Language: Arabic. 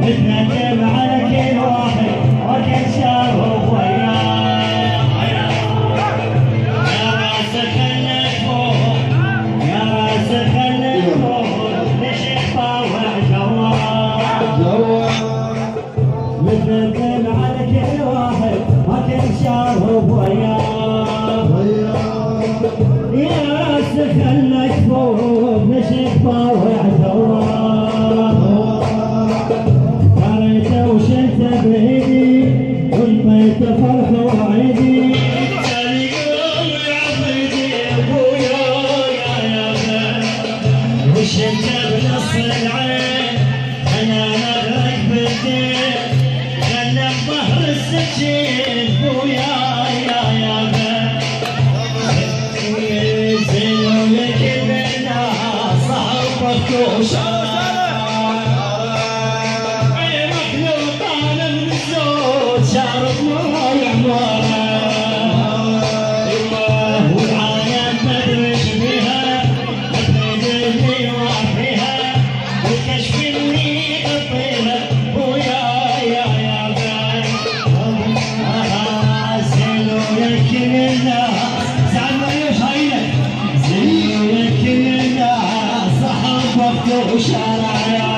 نتندم على كل واحد وكل شهر وياه يا راسك خلك فوق يا راسك خلك فوق نشيخ طاوع جواه نتندم على كل واحد وكل شهر وياه يا راسك خلك فوق نشيخ طاوع جواه وشلت بايدي والبيت فرح وعيدي تالي قوم يعبدي ابويا يا وشلت بنص العين انا نغرق بالدين خلى بظهر السكين ابويا يا زينوا لك الناس صعبك وشارك شارب موي عمارة والعايات مدرش بيها تفيدني وعفيها والكشف اللي غطيها ويا زينوا لك الناس زعل مليوش هايلك زينوا لك الناس صحب وقت وشارع